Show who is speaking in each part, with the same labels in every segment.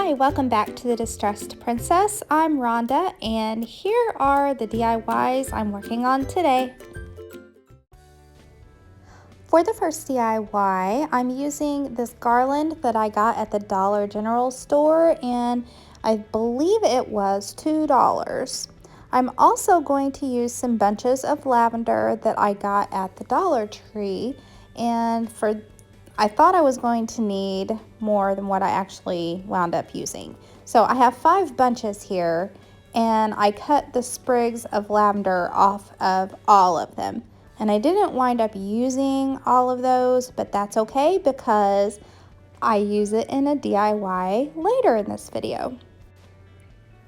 Speaker 1: Hi, welcome back to the Distressed Princess. I'm Rhonda, and here are the DIYs I'm working on today. For the first DIY, I'm using this garland that I got at the Dollar General store, and I believe it was $2. I'm also going to use some bunches of lavender that I got at the Dollar Tree, and I thought I was going to need more than what I actually wound up using. So I have 5 bunches here, and I cut the sprigs of lavender off of all of them. And I didn't wind up using all of those, but that's okay because I use it in a DIY later in this video.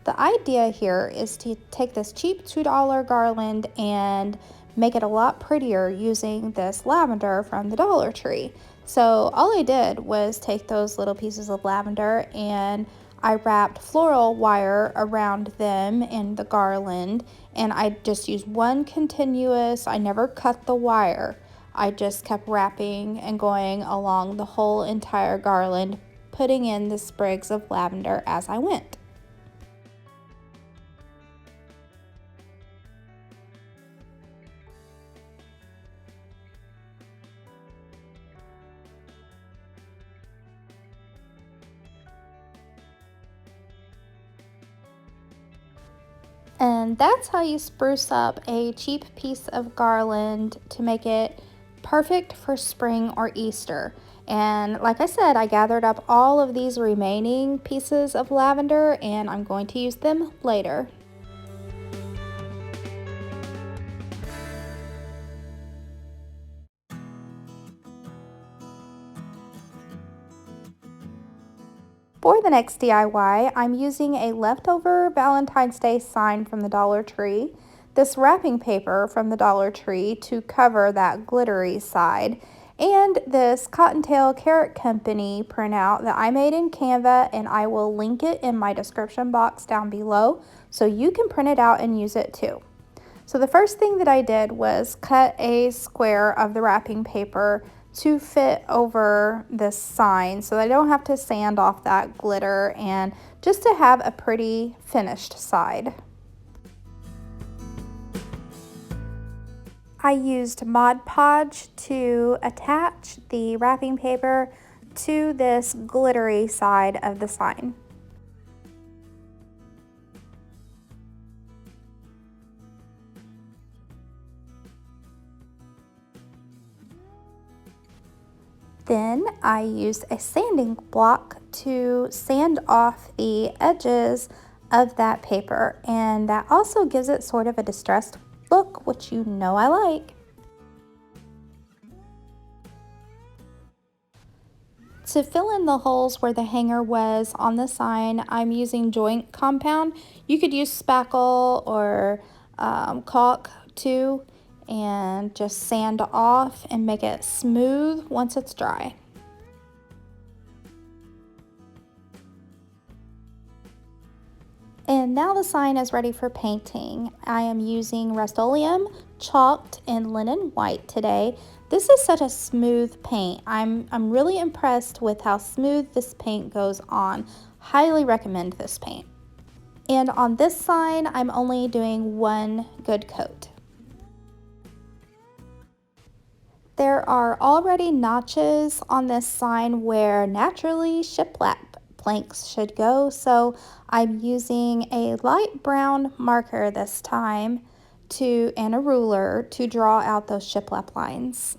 Speaker 1: The idea here is to take this cheap $2 garland and make it a lot prettier using this lavender from the Dollar Tree. So all I did was take those little pieces of lavender and I wrapped floral wire around them in the garland, and I just used one continuous, I never cut the wire. I just kept wrapping and going along the whole entire garland, putting in the sprigs of lavender as I went. And that's how you spruce up a cheap piece of garland to make it perfect for spring or Easter. And like I said, I gathered up all of these remaining pieces of lavender and I'm going to use them later. For the next DIY, I'm using a leftover Valentine's Day sign from the Dollar Tree, this wrapping paper from the Dollar Tree to cover that glittery side, and this Cottontail Carrot Company printout that I made in Canva, and I will link it in my description box down below so you can print it out and use it too. So the first thing that I did was cut a square of the wrapping paper to fit over this sign so that I don't have to sand off that glitter and just to have a pretty finished side. I used Mod Podge to attach the wrapping paper to this glittery side of the sign. Then I used a sanding block to sand off the edges of that paper, and that also gives it sort of a distressed look, which you know I like. To fill in the holes where the hanger was on the sign, I'm using joint compound. You could use spackle or caulk too, and just sand off and make it smooth once it's dry. And now the sign is ready for painting. I am using Rust-Oleum chalked in linen white today. This is such a smooth paint. I'm really impressed with how smooth this paint goes on. Highly recommend this paint. And on this sign, I'm only doing one good coat. There are already notches on this sign where naturally shiplap planks should go, so I'm using a light brown marker this time and a ruler to draw out those shiplap lines.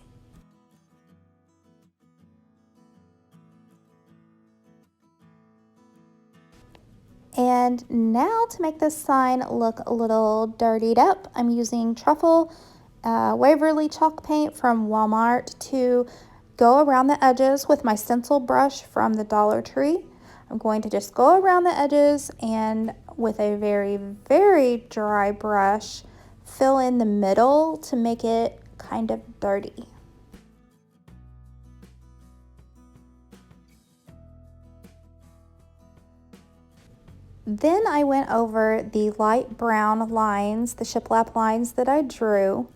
Speaker 1: And now to make this sign look a little dirtied up, I'm using truffle Waverly chalk paint from Walmart to go around the edges with my stencil brush from the Dollar Tree. I'm going to just go around the edges and with a very, very dry brush, fill in the middle to make it kind of dirty. Then I went over the light brown lines, the shiplap lines that I drew,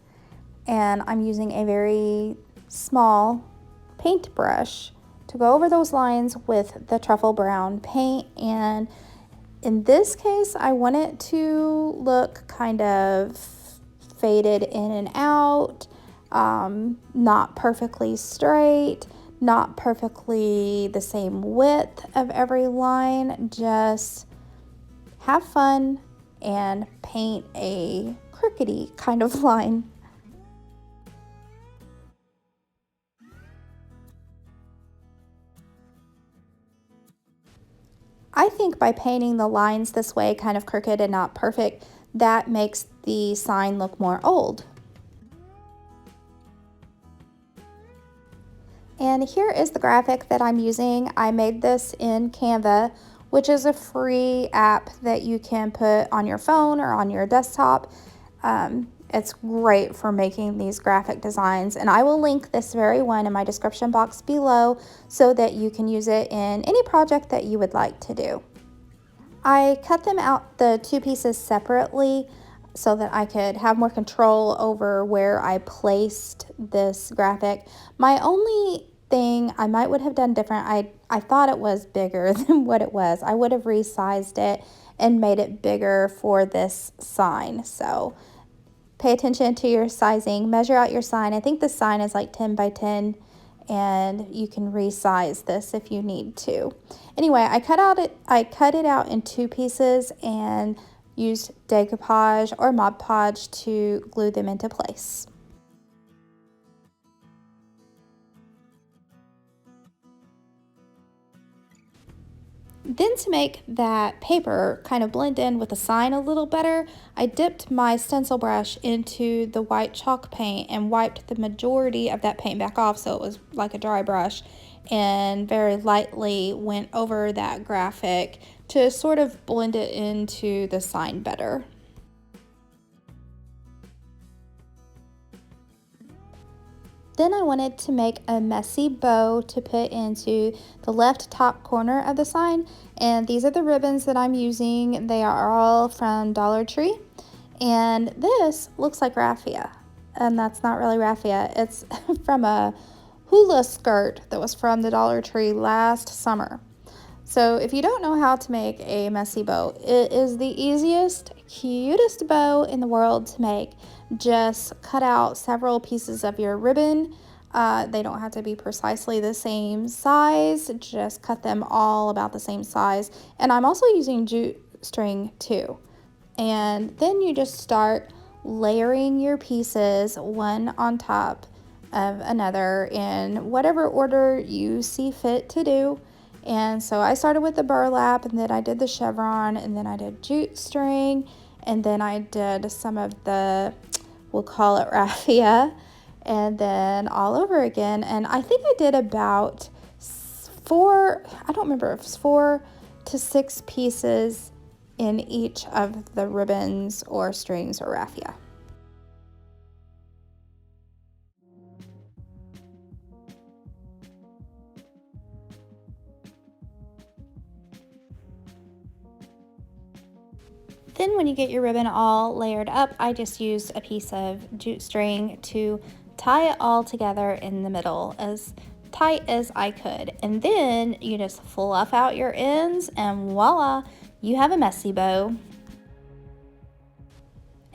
Speaker 1: and I'm using a very small paintbrush to go over those lines with the truffle brown paint. And in this case, I want it to look kind of faded in and out, not perfectly straight, not perfectly the same width of every line. Just have fun and paint a crookedy kind of line. I think by painting the lines this way, kind of crooked and not perfect, that makes the sign look more old. And here is the graphic that I'm using. I made this in Canva, which is a free app that you can put on your phone or on your desktop. It's great for making these graphic designs, and I will link this very one in my description box below so that you can use it in any project that you would like to do. I cut them out, the two pieces, separately so that I could have more control over where I placed this graphic. My only thing I would have done different, I thought it was bigger than what it was. I would have resized it and made it bigger for this sign. So pay attention to your sizing, measure out your sign. I think the sign is like 10 by 10, and you can resize this if you need to. Anyway, I cut it out in two pieces and used decoupage or Mod Podge to glue them into place. Then, to make that paper kind of blend in with the sign a little better, I dipped my stencil brush into the white chalk paint and wiped the majority of that paint back off so it was like a dry brush, and very lightly went over that graphic to sort of blend it into the sign better. Then I wanted to make a messy bow to put into the left top corner of the sign, and these are the ribbons that I'm using. They are all from Dollar Tree, and this looks like raffia, and that's not really raffia. It's from a hula skirt that was from the Dollar Tree last summer. So if you don't know how to make a messy bow, it is the easiest, cutest bow in the world to make. Just cut out several pieces of your ribbon. They don't have to be precisely the same size. Just cut them all about the same size. And I'm also using jute string too. And then you just start layering your pieces one on top of another in whatever order you see fit to do. And so I started with the burlap, and then I did the chevron, and then I did jute string, and then I did some of the, we'll call it raffia, and then all over again. And I think I did about I don't remember if it's 4 to 6 pieces in each of the ribbons or strings or raffia. Then when you get your ribbon all layered up, I just used a piece of jute string to tie it all together in the middle as tight as I could. And then you just fluff out your ends, and voila, you have a messy bow.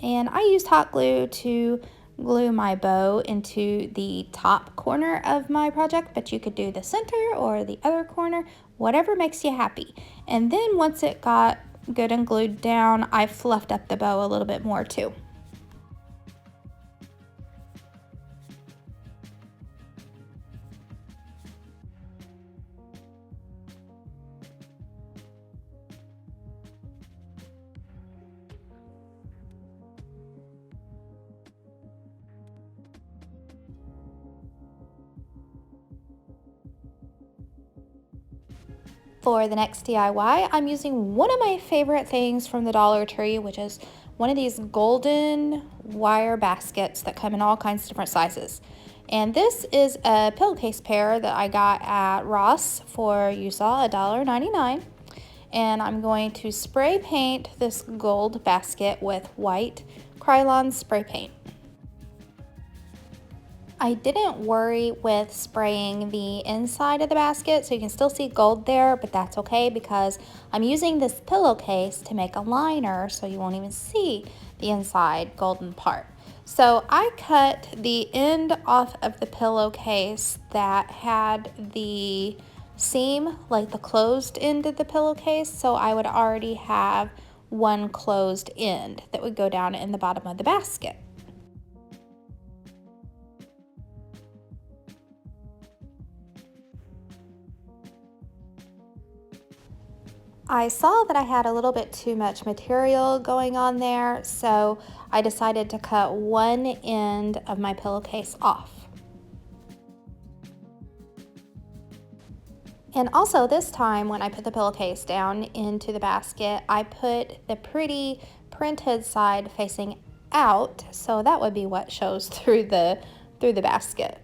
Speaker 1: And I used hot glue to glue my bow into the top corner of my project, but you could do the center or the other corner, whatever makes you happy. And then once it got good and glued down, I fluffed up the bow a little bit more too. For the next DIY, I'm using one of my favorite things from the Dollar Tree, which is one of these golden wire baskets that come in all kinds of different sizes. And this is a pillowcase pair that I got at Ross for, you saw, $1.99. And I'm going to spray paint this gold basket with white Krylon spray paint. I didn't worry with spraying the inside of the basket, so you can still see gold there, but that's okay because I'm using this pillowcase to make a liner so you won't even see the inside golden part. So I cut the end off of the pillowcase that had the seam, like the closed end of the pillowcase, so I would already have one closed end that would go down in the bottom of the basket. I saw that I had a little bit too much material going on there, so I decided to cut one end of my pillowcase off. And also this time when I put the pillowcase down into the basket, I put the pretty printed side facing out, so that would be what shows through the basket.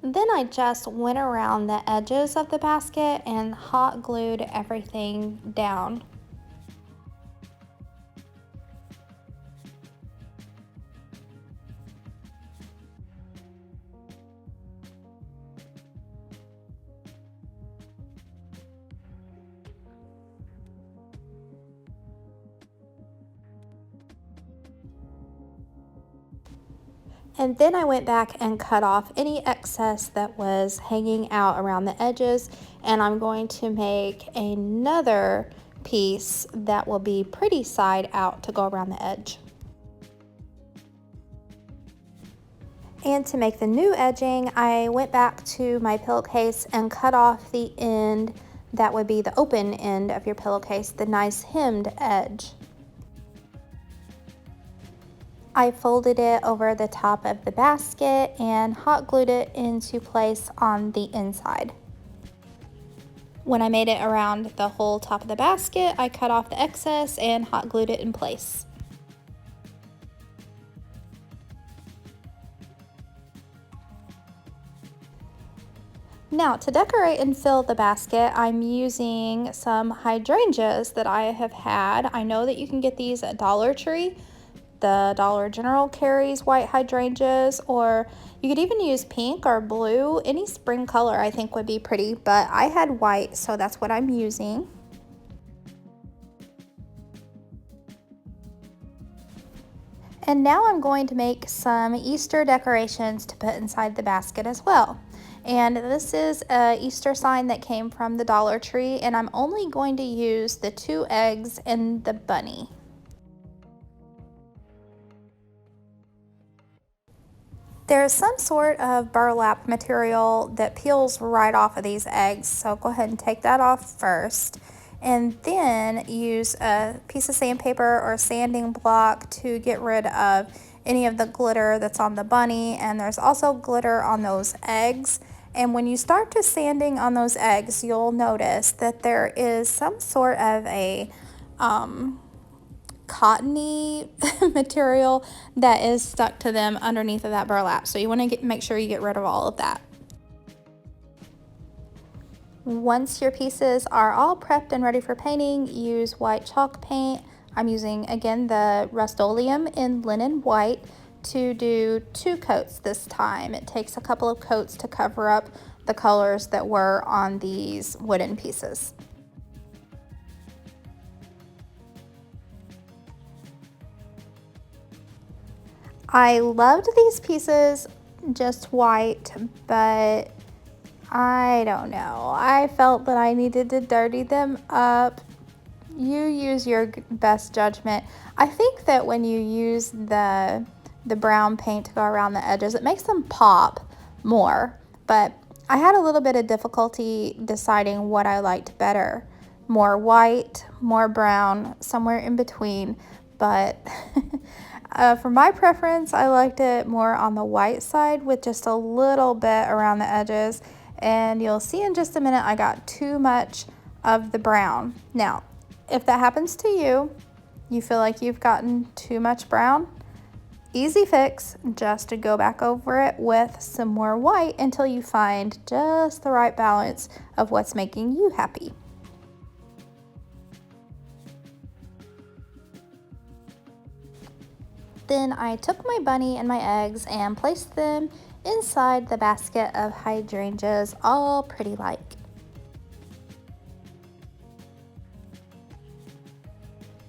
Speaker 1: Then I just went around the edges of the basket and hot glued everything down. And then I went back and cut off any excess that was hanging out around the edges, and I'm going to make another piece that will be pretty side out to go around the edge. And to make the new edging, I went back to my pillowcase and cut off the end that would be the open end of your pillowcase, the nice hemmed edge. I folded it over the top of the basket and hot glued it into place on the inside. When I made it around the whole top of the basket, I cut off the excess and hot glued it in place. Now to decorate and fill the basket, I'm using some hydrangeas that I have had. I know that you can get these at Dollar Tree. The Dollar General carries white hydrangeas, or you could even use pink or blue. Any spring color I think would be pretty, but I had white, so that's what I'm using. And now I'm going to make some Easter decorations to put inside the basket as well. And this is a Easter sign that came from the Dollar Tree, and I'm only going to use the 2 eggs and the bunny. There's some sort of burlap material that peels right off of these eggs, so go ahead and take that off first. And then use a piece of sandpaper or sanding block to get rid of any of the glitter that's on the bunny. And there's also glitter on those eggs. And when you start to sanding on those eggs, you'll notice that there is some sort of a cottony material that is stuck to them underneath of that burlap. So you want to make sure you get rid of all of that. Once your pieces are all prepped and ready for painting, use white chalk paint. I'm using, again, the Rust-Oleum in linen white to do 2 coats this time. It takes a couple of coats to cover up the colors that were on these wooden pieces. I loved these pieces just white, but I don't know. I felt that I needed to dirty them up. You use your best judgment. I think that when you use the brown paint to go around the edges, it makes them pop more. But I had a little bit of difficulty deciding what I liked better. More white, more brown, somewhere in between. But for my preference, I liked it more on the white side with just a little bit around the edges. And you'll see in just a minute I got too much of the brown. Now, if that happens to you, you feel like you've gotten too much brown, easy fix, just to go back over it with some more white until you find just the right balance of what's making you happy. Then I took my bunny and my eggs and placed them inside the basket of hydrangeas, all pretty like.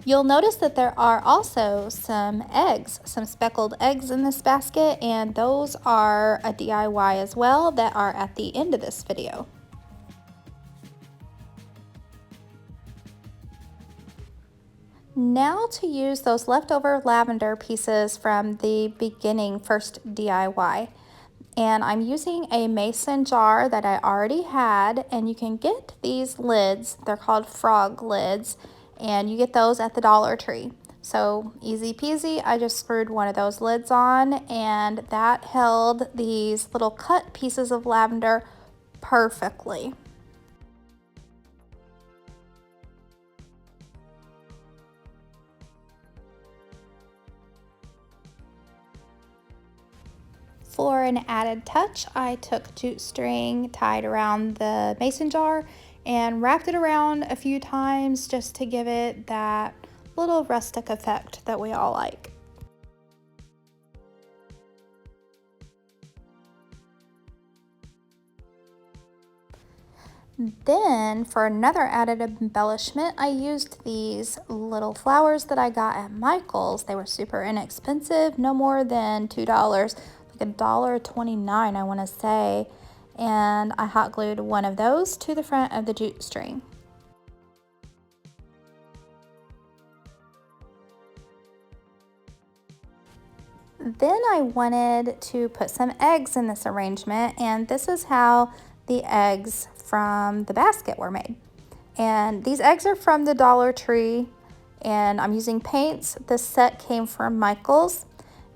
Speaker 1: You'll notice that there are also some eggs, some speckled eggs in this basket, and those are a DIY as well that are at the end of this video. Now to use those leftover lavender pieces from the beginning first DIY. And I'm using a mason jar that I already had, and you can get these lids, they're called frog lids, and you get those at the Dollar Tree. So easy peasy, I just screwed one of those lids on, and that held these little cut pieces of lavender perfectly. For an added touch, I took jute string tied around the mason jar and wrapped it around a few times just to give it that little rustic effect that we all like. Then for another added embellishment, I used these little flowers that I got at Michael's. They were super inexpensive, no more than $2, like $1.29 I want to say. And I hot glued one of those to the front of the jute string. Then I wanted to put some eggs in this arrangement, and this is how the eggs from the basket were made. And these eggs are from the Dollar Tree, and I'm using paints. This set came from Michael's,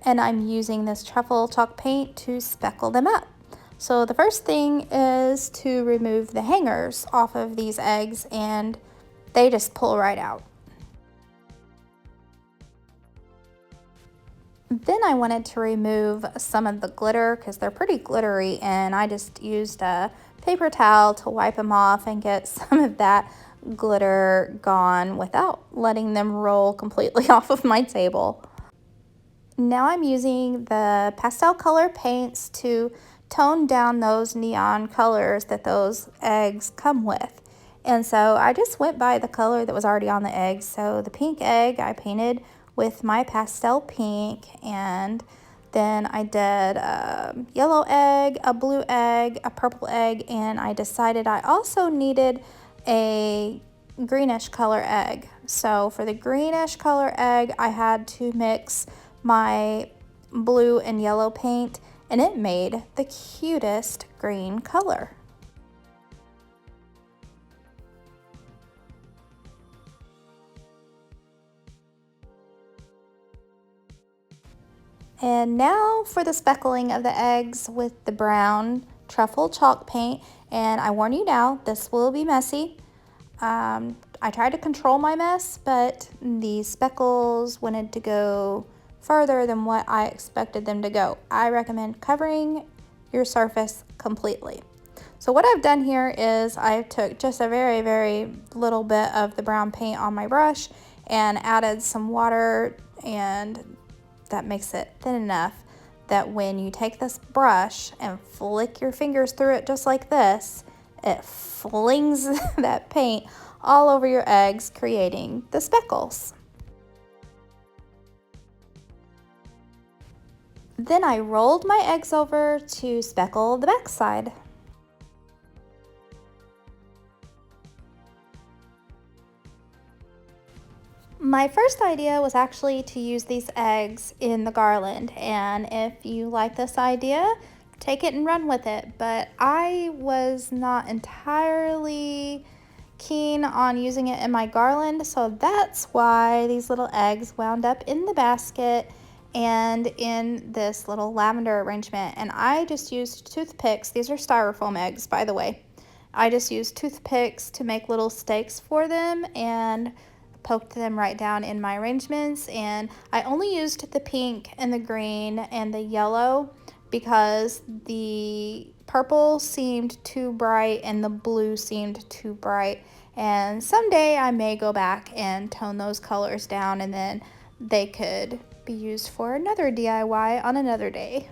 Speaker 1: and I'm using this truffle chalk paint to speckle them up. So the first thing is to remove the hangers off of these eggs, and they just pull right out. Then I wanted to remove some of the glitter because they're pretty glittery, and I just used a paper towel to wipe them off and get some of that glitter gone without letting them roll completely off of my table. Now I'm using the pastel color paints to tone down those neon colors that those eggs come with. And so I just went by the color that was already on the eggs. So the pink egg I painted with my pastel pink, and then I did a yellow egg, a blue egg, a purple egg, and I decided I also needed a greenish color egg. So for the greenish color egg, I had to mix my blue and yellow paint, and it made the cutest green color. And now for the speckling of the eggs with the brown truffle chalk paint. And I warn you now, this will be messy. I tried to control my mess, but the speckles wanted to go further than what I expected them to go. I recommend covering your surface completely. So what I've done here is I took just a very, very little bit of the brown paint on my brush and added some water, and that makes it thin enough that when you take this brush and flick your fingers through it just like this, it flings that paint all over your eggs, creating the speckles. Then I rolled my eggs over to speckle the backside. My first idea was actually to use these eggs in the garland, and if you like this idea, take it and run with it. But I was not entirely keen on using it in my garland, so that's why these little eggs wound up in the basket and in this little lavender arrangement. And I just used toothpicks. These are styrofoam eggs, by the way. I just used toothpicks to make little stakes for them and poked them right down in my arrangements. And I only used the pink and the green and the yellow because the purple seemed too bright and the blue seemed too bright. And someday I may go back and tone those colors down, and then they could be used for another DIY on another day.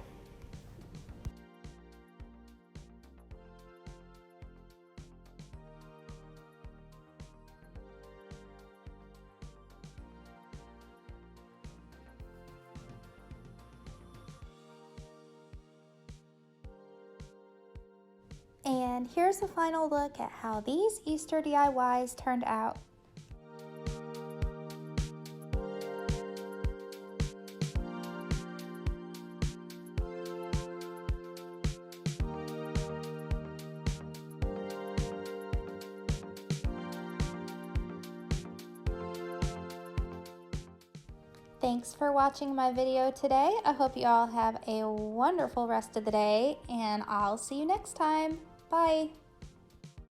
Speaker 1: And here's a final look at how these Easter DIYs turned out. Thanks for watching my video today. I hope you all have a wonderful rest of the day, and I'll see you next time. Bye.